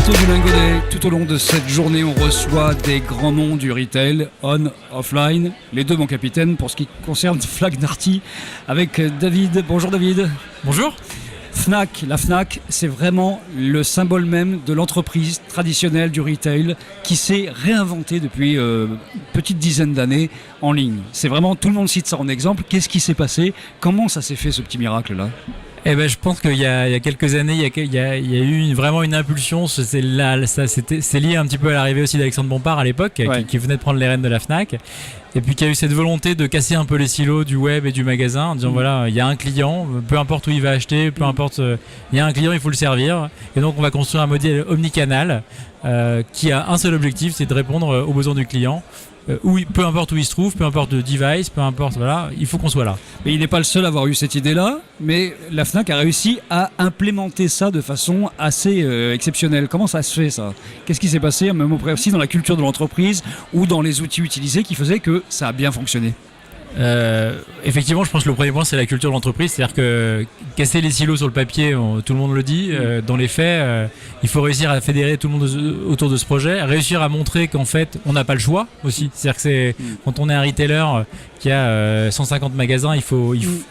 plateau du Lingo Day. Tout au long de cette journée, on reçoit des grands noms du retail, on, offline. Les deux, mon capitaine, pour ce qui concerne Fnac Darty, avec David. Bonjour David. Bonjour. Fnac, la Fnac, c'est vraiment le symbole même de l'entreprise traditionnelle du retail qui s'est réinventée depuis une petite dizaine d'années en ligne. C'est vraiment, tout le monde cite ça en exemple. Qu'est-ce qui s'est passé? Comment ça s'est fait, ce petit miracle-là? Je pense qu'il y a quelques années, il y a eu vraiment une impulsion. C'est lié un petit peu à l'arrivée aussi d'Alexandre Bompard à l'époque, qui venait de prendre les rênes de la Fnac. Et puis qu'il y a eu cette volonté de casser un peu les silos du web et du magasin, en disant voilà, il y a un client, peu importe où il va acheter, peu importe, il y a un client, il faut le servir. Et donc on va construire un modèle omnicanal qui a un seul objectif, c'est de répondre aux besoins du client. Peu importe où il se trouve, peu importe le device, peu importe, voilà, il faut qu'on soit là. Mais il n'est pas le seul à avoir eu cette idée-là, mais la Fnac a réussi à implémenter ça de façon assez exceptionnelle. Comment ça se fait, ça? Qu'est-ce qui s'est passé, même aussi dans la culture de l'entreprise ou dans les outils utilisés qui faisaient que ça a bien fonctionné? Effectivement, je pense que le premier point, c'est la culture de l'entreprise. C'est-à-dire que casser les silos sur le papier, tout le monde le dit. Dans les faits, il faut réussir à fédérer tout le monde autour de ce projet, réussir à montrer qu'en fait, on n'a pas le choix aussi. C'est-à-dire que quand on est un retailer qui a 150 magasins,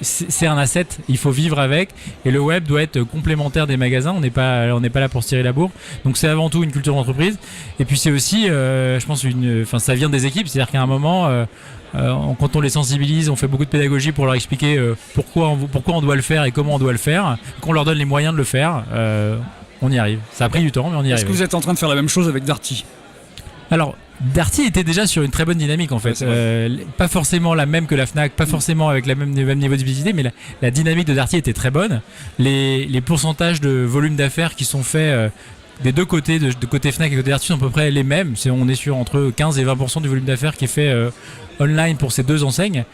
c'est un asset, il faut vivre avec. Et le web doit être complémentaire des magasins. On n'est pas là pour se tirer la bourre. Donc c'est avant tout une culture d'entreprise. Et puis c'est aussi, je pense, ça vient des équipes. C'est-à-dire qu'à un moment, quand on les sensibilise, on fait beaucoup de pédagogie pour leur expliquer pourquoi on doit le faire et comment on doit le faire. Qu'on leur donne les moyens de le faire, on y arrive. Ça a pris du temps, mais on y arrive. Est-ce que vous êtes en train de faire la même chose avec Darty? Alors, Darty était déjà sur une très bonne dynamique en fait. Pas forcément la même que la Fnac, pas forcément avec le même niveau de visibilité, mais la dynamique de Darty était très bonne. Les pourcentages de volume d'affaires qui sont faits des deux côtés, de côté Fnac et côté Darty, sont à peu près les mêmes. On est sur entre 15 et 20% du volume d'affaires qui est fait online pour ces deux enseignes.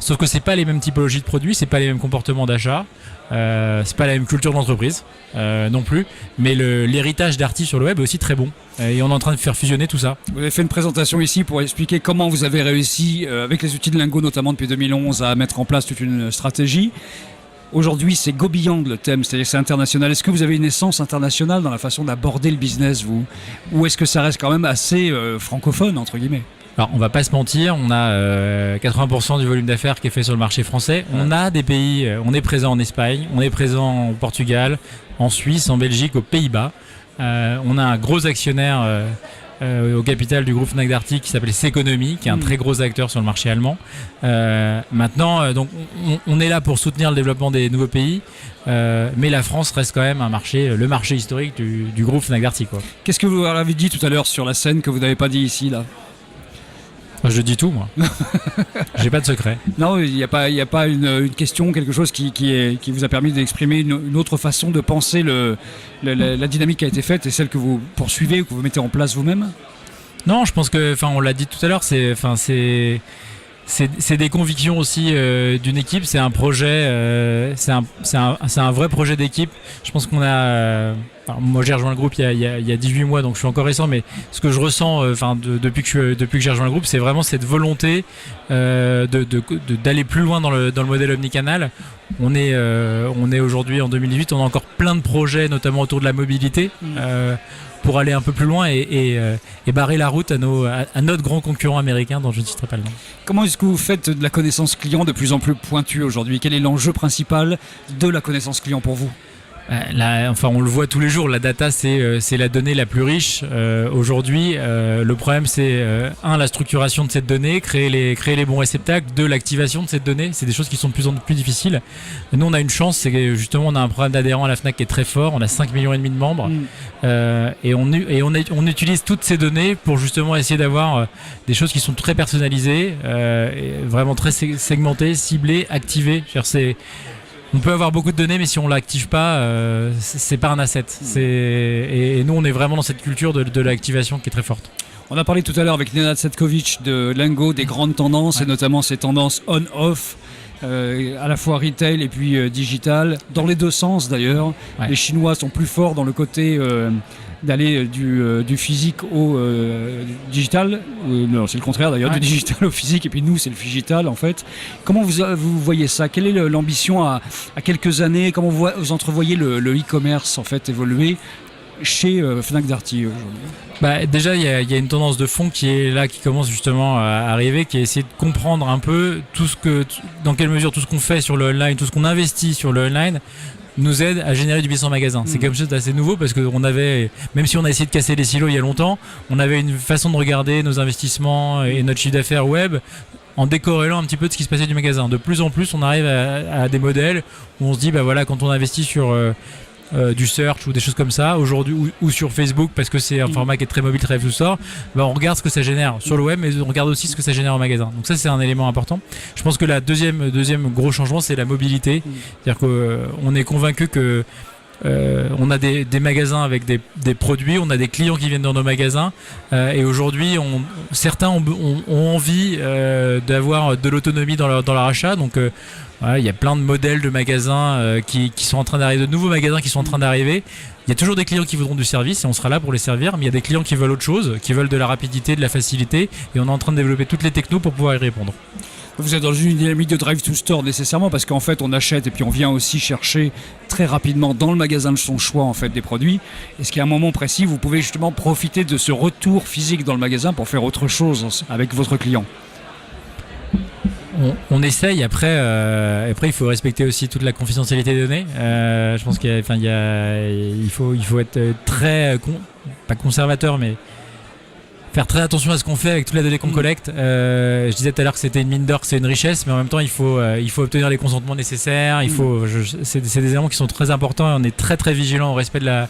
Sauf que c'est pas les mêmes typologies de produits, c'est pas les mêmes comportements d'achat, c'est pas la même culture d'entreprise non plus. Mais l'héritage Darty sur le web est aussi très bon. Et on est en train de faire fusionner tout ça. Vous avez fait une présentation ici pour expliquer comment vous avez réussi, avec les outils de Lingo notamment depuis 2011, à mettre en place toute une stratégie. Aujourd'hui, c'est Go Beyond le thème, c'est-à-dire que c'est international. Est-ce que vous avez une essence internationale dans la façon d'aborder le business, vous? Ou est-ce que ça reste quand même assez francophone, entre guillemets? Alors, on va pas se mentir, on a 80% du volume d'affaires qui est fait sur le marché français. On a des pays, on est présent en Espagne, on est présent au Portugal, en Suisse, en Belgique, aux Pays-Bas. On a un gros actionnaire au capital du groupe Fnac Darty qui s'appelle Ceconomy, qui est un très gros acteur sur le marché allemand. Maintenant, donc, on est là pour soutenir le développement des nouveaux pays, mais la France reste quand même le marché historique du groupe Fnac Darty, quoi. Qu'est-ce que vous avez dit tout à l'heure sur la scène que vous n'avez pas dit ici, là? Je dis tout, moi. J'ai pas de secret. Non, il n'y a pas une question, quelque chose qui vous a permis d'exprimer une autre façon de penser la dynamique qui a été faite et celle que vous poursuivez ou que vous mettez en place vous-même? Non, je pense que, on l'a dit tout à l'heure, c'est des convictions aussi d'une équipe. C'est un projet, c'est un vrai projet d'équipe. Je pense qu'on a. Moi, j'ai rejoint le groupe il y a 18 mois, donc je suis encore récent. Mais ce que je ressens, depuis que j'ai rejoint le groupe, c'est vraiment cette volonté d'aller plus loin dans le modèle omnicanal. On est aujourd'hui en 2018, on a encore plein de projets, notamment autour de la mobilité. Pour aller un peu plus loin et barrer la route à notre grand concurrent américain dont je ne citerai pas le nom. Comment est-ce que vous faites de la connaissance client de plus en plus pointue aujourd'hui? Quel est l'enjeu principal de la connaissance client pour vous? On le voit tous les jours, la data c'est la donnée la plus riche aujourd'hui. Le problème c'est la structuration de cette donnée, créer les bons réceptacles, l'activation de cette donnée. C'est des choses qui sont de plus en plus difficiles. Nous on a une chance, c'est que justement on a un programme d'adhérents à la Fnac qui est très fort. On a 5,5 millions de membres et on utilise toutes ces données pour justement essayer d'avoir des choses qui sont très personnalisées, et vraiment très segmentées, ciblées, activées. On peut avoir beaucoup de données, mais si on l'active pas, c'est pas un asset. Et nous, on est vraiment dans cette culture de l'activation qui est très forte. On a parlé tout à l'heure avec Nenad Setkovic de Lingo, des grandes tendances, et notamment ces tendances on-off, à la fois retail et puis digital, dans les deux sens d'ailleurs. Les Chinois sont plus forts dans le côté d'aller du physique au digital. Non, c'est le contraire d'ailleurs, du digital au physique, et puis nous c'est le digital en fait. Comment vous voyez ça? Quelle est l'ambition à quelques années? Comment vous entrevoyez le e-commerce en fait évoluer chez Fnac Darty aujourd'hui? Déjà, il y a une tendance de fond qui est là, qui commence justement à arriver, qui est essayer de comprendre un peu dans quelle mesure tout ce qu'on fait sur le online, tout ce qu'on investit sur le online nous aide à générer du business en magasin. C'est quelque chose d'assez nouveau parce que même si on a essayé de casser les silos il y a longtemps, on avait une façon de regarder nos investissements et notre chiffre d'affaires web en décorrélant un petit peu de ce qui se passait du magasin. De plus en plus, on arrive à des modèles où on se dit, quand on investit sur du search ou des choses comme ça aujourd'hui ou sur Facebook parce que c'est un format qui est très mobile, très sort, on regarde ce que ça génère sur le web, mais on regarde aussi ce que ça génère au magasin. Donc ça, c'est un élément important. Je pense que la deuxième gros changement, c'est la mobilité. C'est-à-dire qu'on est convaincu que on a des magasins avec des produits, on a des clients qui viennent dans nos magasins et aujourd'hui certains ont envie d'avoir de l'autonomie dans leur achat. Donc il y a plein de modèles de magasins qui sont en train d'arriver, de nouveaux magasins qui sont en train d'arriver. Il y a toujours des clients qui voudront du service et on sera là pour les servir, mais il y a des clients qui veulent autre chose, qui veulent de la rapidité, de la facilité, et on est en train de développer toutes les technos pour pouvoir y répondre. Vous êtes dans une dynamique de drive to store nécessairement parce qu'en fait on achète et puis on vient aussi chercher très rapidement dans le magasin de son choix en fait des produits. Est-ce qu'à un moment précis vous pouvez justement profiter de ce retour physique dans le magasin pour faire autre chose avec votre client? On essaye, après il faut respecter aussi toute la confidentialité des données. Je pense qu'il faut être très, pas conservateur, mais faire très attention à ce qu'on fait avec toutes les données qu'on collecte. Je disais tout à l'heure que c'était une mine d'or, que c'est une richesse, mais en même temps il faut obtenir les consentements nécessaires. C'est des éléments qui sont très importants et on est très très vigilant au respect de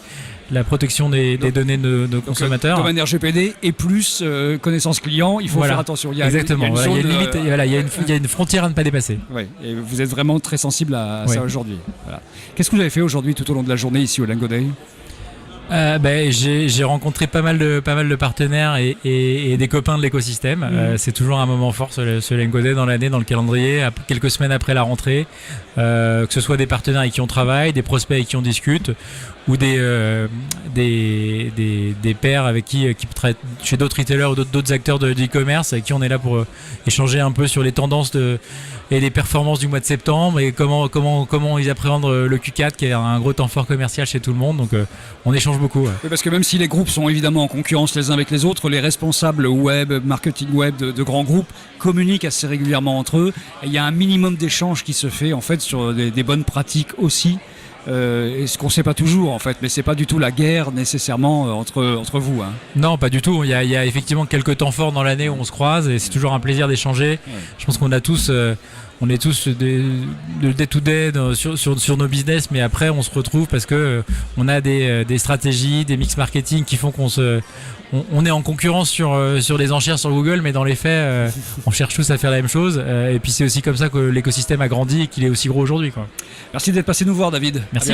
la protection des données de nos consommateurs. De manière RGPD et plus connaissance client, il faut faire attention. Exactement. Il y a une limite, il y a une frontière à ne pas dépasser. Ouais, et vous êtes vraiment très sensible à ça aujourd'hui. Voilà. Qu'est-ce que vous avez fait aujourd'hui tout au long de la journée ici au Lingo Day? J'ai rencontré pas mal de partenaires et des copains de l'écosystème. C'est toujours un moment fort ce Lingo Day dans l'année, dans le calendrier, quelques semaines après la rentrée, que ce soit des partenaires avec qui on travaille, des prospects avec qui on discute, ou des pairs avec qui travaillent chez d'autres retailers ou d'autres acteurs de e-commerce avec qui on est là pour échanger un peu sur les tendances et les performances du mois de septembre et comment ils appréhendent le Q4 qui est un gros temps fort commercial chez tout le monde. Donc on échange beaucoup. Ouais. Oui, parce que même si les groupes sont évidemment en concurrence les uns avec les autres, les responsables web, marketing web de grands groupes communiquent assez régulièrement entre eux. Et il y a un minimum d'échange qui se fait en fait sur des bonnes pratiques aussi. Et ce qu'on ne sait pas toujours en fait, mais c'est pas du tout la guerre nécessairement entre vous. Hein. Non, pas du tout. Il y a effectivement quelques temps forts dans l'année où on se croise et c'est toujours un plaisir d'échanger. Ouais. Je pense qu'on a tous, on est tous de day to day sur nos business, mais après on se retrouve parce que on a des stratégies, des mix marketing qui font on est en concurrence sur les enchères sur Google, mais dans les faits, on cherche tous à faire la même chose. Et puis c'est aussi comme ça que l'écosystème a grandi et qu'il est aussi gros aujourd'hui. Quoi. Merci d'être passé nous voir, David. Merci.